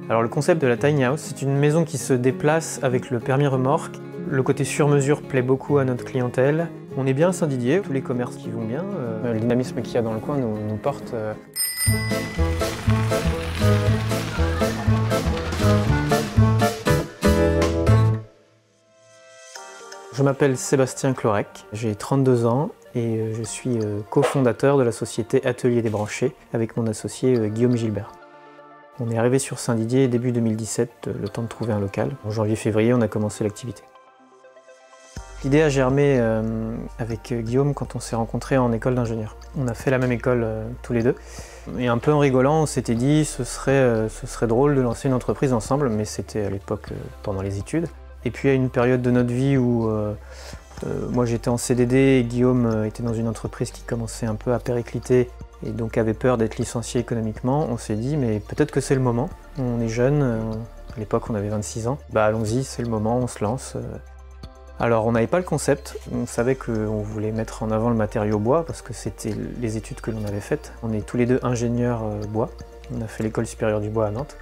Alors le concept de la tiny house, c'est une maison qui se déplace avec le permis remorque. Le côté sur-mesure plaît beaucoup à notre clientèle. On est bien à Saint-Didier, tous les commerces qui vont bien. Le dynamisme qu'il y a dans le coin nous porte. Je m'appelle Sébastien Clorec, j'ai 32 ans et je suis cofondateur de la société Atelier Débranché avec mon associé Guillaume Gilbert. On est arrivé sur Saint-Didier début 2017, le temps de trouver un local. En janvier-février, on a commencé l'activité. L'idée a germé avec Guillaume quand on s'est rencontrés en école d'ingénieur. On a fait la même école tous les deux. Et un peu en rigolant, on s'était dit ce serait drôle de lancer une entreprise ensemble, mais c'était à l'époque pendant les études. Et puis à une période de notre vie où moi j'étais en CDD et Guillaume était dans une entreprise qui commençait un peu à péricliter et donc avait peur d'être licencié économiquement, on s'est dit mais peut-être que c'est le moment. On est jeune, à l'époque on avait 26 ans, bah allons-y, c'est le moment, on se lance. Alors on n'avait pas le concept, on savait qu'on voulait mettre en avant le matériau bois parce que c'était les études que l'on avait faites. On est tous les deux ingénieurs bois, on a fait l'école supérieure du bois à Nantes.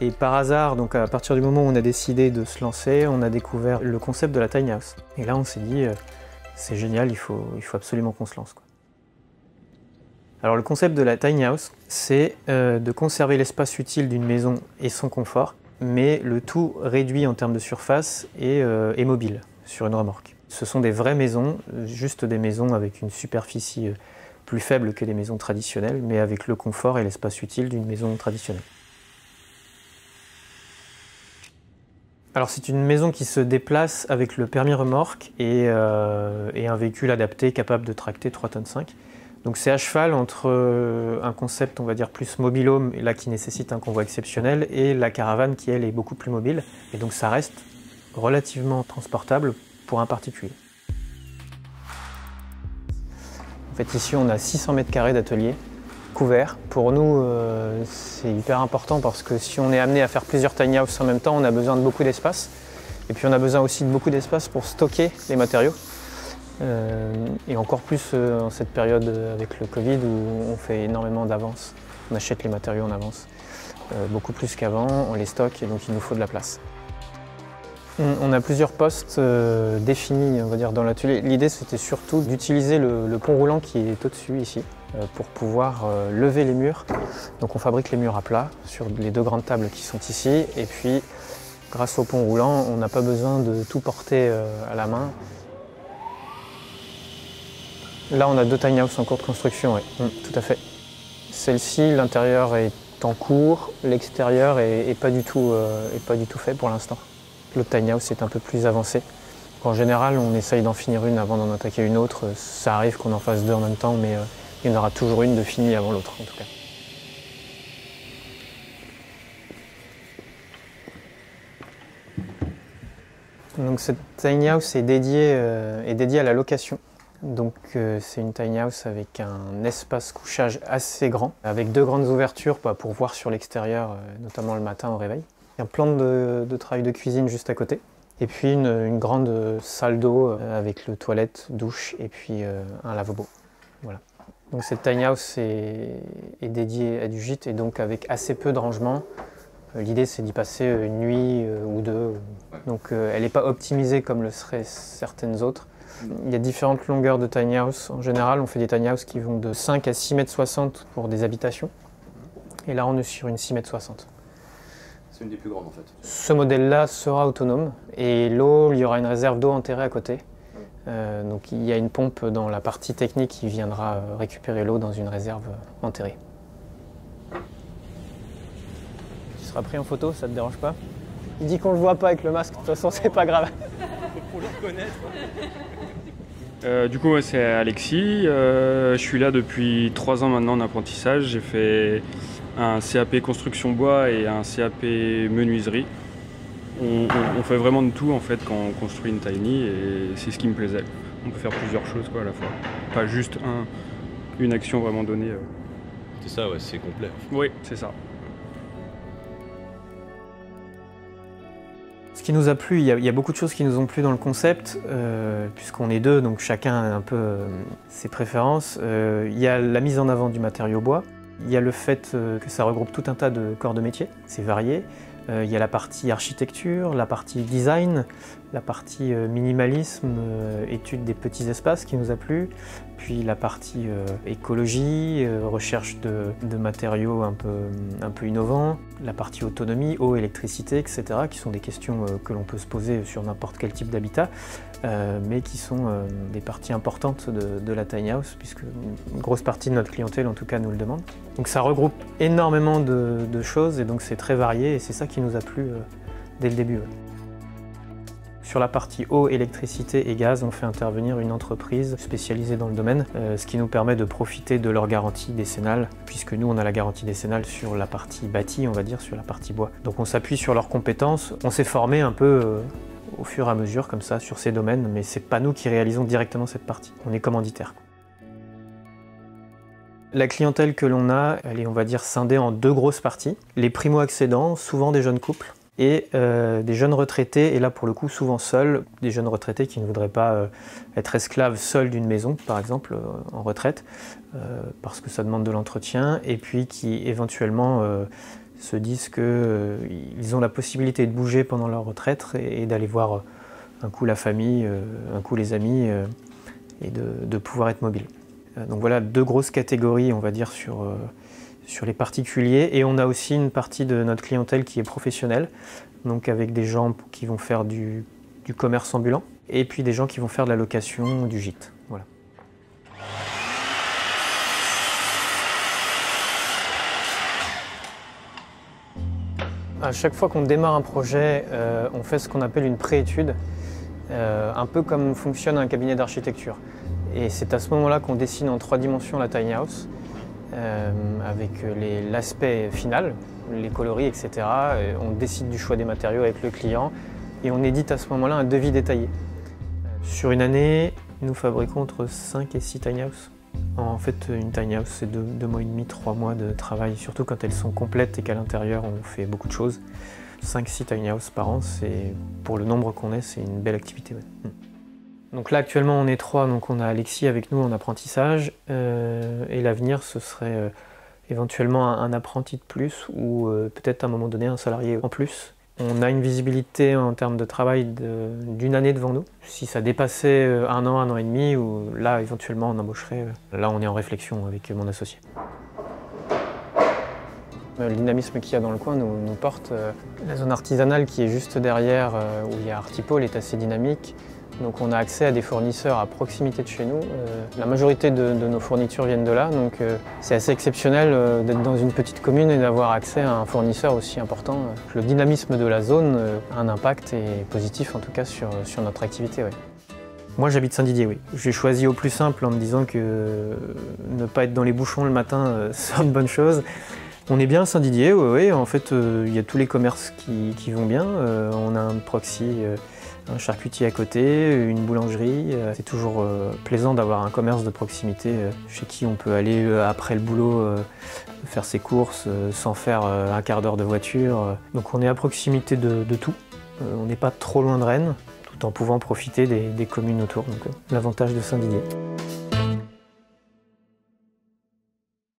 Et par hasard, donc à partir du moment où on a décidé de se lancer, on a découvert le concept de la tiny house. Et là on s'est dit c'est génial, il faut absolument qu'on se lance, quoi. Alors le concept de la tiny house, c'est de conserver l'espace utile d'une maison et son confort, mais le tout réduit en termes de surface et mobile sur une remorque. Ce sont des vraies maisons, juste des maisons avec une superficie plus faible que des maisons traditionnelles, mais avec le confort et l'espace utile d'une maison traditionnelle. Alors c'est une maison qui se déplace avec le permis remorque et un véhicule adapté capable de tracter 3,5 tonnes. Donc c'est à cheval entre un concept on va dire plus mobile-home, là qui nécessite un convoi exceptionnel, et la caravane qui elle est beaucoup plus mobile. Et donc ça reste relativement transportable pour un particulier. En fait ici on a 600 mètres carrés d'atelier couvert. Pour nous, c'est hyper important parce que si on est amené à faire plusieurs tiny house en même temps, on a besoin de beaucoup d'espace. Et puis on a besoin aussi de beaucoup d'espace pour stocker les matériaux. Et encore plus en cette période avec le Covid où on fait énormément d'avance. On achète les matériaux en avance. Beaucoup plus qu'avant, on les stocke et donc il nous faut de la place. On a plusieurs postes définis, on va dire, dans l'atelier. L'idée c'était surtout d'utiliser le pont roulant qui est au-dessus ici pour pouvoir lever les murs. Donc on fabrique les murs à plat sur les deux grandes tables qui sont ici. Et puis grâce au pont roulant, on n'a pas besoin de tout porter à la main. Là on a deux tiny house en cours de construction, oui, tout à fait. Celle-ci, l'intérieur est en cours, l'extérieur est pas du tout fait pour l'instant. Le tiny house est un peu plus avancé. En général, on essaye d'en finir une avant d'en attaquer une autre. Ça arrive qu'on en fasse deux en même temps, mais il y en aura toujours une de finie avant l'autre, en tout cas. Donc cette tiny house est dédiée à la location. Donc c'est une tiny house avec un espace couchage assez grand, avec deux grandes ouvertures pour voir sur l'extérieur, notamment le matin au réveil. Il y a un plan de travail de cuisine juste à côté. Et puis une grande salle d'eau avec le toilette, douche et puis un lavabo. Voilà. Donc cette tiny house est dédiée à du gîte et donc avec assez peu de rangement. L'idée c'est d'y passer une nuit ou deux. Donc elle n'est pas optimisée comme le seraient certaines autres. Il y a différentes longueurs de tiny house. En général, on fait des tiny house qui vont de 5 à 6,60 m pour des habitations. Et là, on est sur une 6,60 m. C'est une des plus grandes en fait. Ce modèle-là sera autonome. Et l'eau, il y aura une réserve d'eau enterrée à côté. Donc il y a une pompe dans la partie technique qui viendra récupérer l'eau dans une réserve enterrée. Tu seras pris en photo, ça te dérange pas? Il dit qu'on le voit pas avec le masque, de toute façon c'est pas grave. Pour le reconnaître. Du coup, c'est Alexis. Je suis là depuis 3 ans maintenant en apprentissage. J'ai fait un CAP construction bois et un CAP menuiserie. On fait vraiment de tout en fait quand on construit une tiny et c'est ce qui me plaisait. On peut faire plusieurs choses à la fois, pas juste une action vraiment donnée. C'est ça, ouais, c'est complet. Oui, c'est ça. Ce qui nous a plu, il y a beaucoup de choses qui nous ont plu dans le concept, puisqu'on est deux, donc chacun a un peu ses préférences. Il y a la mise en avant du matériau bois. Il y a le fait que ça regroupe tout un tas de corps de métier, c'est varié. Il y a la partie architecture, la partie design, la partie minimalisme, étude des petits espaces qui nous a plu, puis la partie écologie, recherche de matériaux un peu innovants, la partie autonomie, eau, électricité, etc., qui sont des questions que l'on peut se poser sur n'importe quel type d'habitat, mais qui sont des parties importantes de la tiny house, puisque une grosse partie de notre clientèle, en tout cas, nous le demande. Donc ça regroupe énormément de choses, et donc c'est très varié, et c'est ça qui nous a plu dès le début. Ouais. Sur la partie eau, électricité et gaz, on fait intervenir une entreprise spécialisée dans le domaine, ce qui nous permet de profiter de leur garantie décennale, puisque nous on a la garantie décennale sur la partie bâtie, on va dire, sur la partie bois. Donc on s'appuie sur leurs compétences, on s'est formé un peu au fur et à mesure comme ça sur ces domaines, mais c'est pas nous qui réalisons directement cette partie, on est commanditaire. La clientèle que l'on a, elle est, on va dire, scindée en deux grosses parties. Les primo-accédants, souvent des jeunes couples, et des jeunes retraités, et là pour le coup souvent seuls, des jeunes retraités qui ne voudraient pas être esclaves seuls d'une maison, par exemple, en retraite, parce que ça demande de l'entretien, et puis qui éventuellement se disent qu'ils ont la possibilité de bouger pendant leur retraite et d'aller voir un coup la famille, un coup les amis, et de pouvoir être mobile. Donc voilà, deux grosses catégories, on va dire, sur les particuliers, et on a aussi une partie de notre clientèle qui est professionnelle, donc avec des gens qui vont faire du commerce ambulant, et puis des gens qui vont faire de la location, du gîte. Voilà. À chaque fois qu'on démarre un projet, on fait ce qu'on appelle une pré-étude, un peu comme fonctionne un cabinet d'architecture. Et c'est à ce moment-là qu'on dessine en 3 dimensions la tiny house, avec l'aspect final, les coloris, etc. On décide du choix des matériaux avec le client et on édite à ce moment-là un devis détaillé. Sur une année, nous fabriquons entre 5 et 6 tiny house. En fait, une tiny house, c'est 2 mois et demi, 3 mois de travail, surtout quand elles sont complètes et qu'à l'intérieur, on fait beaucoup de choses. 5-6 tiny house par an, pour le nombre qu'on est, c'est une belle activité. Ouais. Donc là actuellement on est 3, donc on a Alexis avec nous en apprentissage, et l'avenir ce serait éventuellement un apprenti de plus ou peut-être à un moment donné un salarié en plus. On a une visibilité en termes de travail d'une année devant nous. Si ça dépassait 1 an et demi, ou là éventuellement on embaucherait, là on est en réflexion avec mon associé. Le dynamisme qu'il y a dans le coin nous porte. La zone artisanale qui est juste derrière, où il y a Artipole, est assez dynamique. Donc on a accès à des fournisseurs à proximité de chez nous. La majorité de nos fournitures viennent de là, donc c'est assez exceptionnel d'être dans une petite commune et d'avoir accès à un fournisseur aussi important. Le dynamisme de la zone a un impact et positif en tout cas sur notre activité. Ouais. Moi j'habite Saint-Didier, oui. J'ai choisi au plus simple en me disant que ne pas être dans les bouchons le matin serait une bonne chose. On est bien à Saint-Didier, oui. En fait il y a tous les commerces qui vont bien. On a un proxy, un charcutier à côté, une boulangerie. C'est toujours plaisant d'avoir un commerce de proximité chez qui on peut aller après le boulot faire ses courses sans faire un quart d'heure de voiture. Donc on est à proximité de tout. On n'est pas trop loin de Rennes, tout en pouvant profiter des communes autour. Donc l'avantage de Saint-Didier.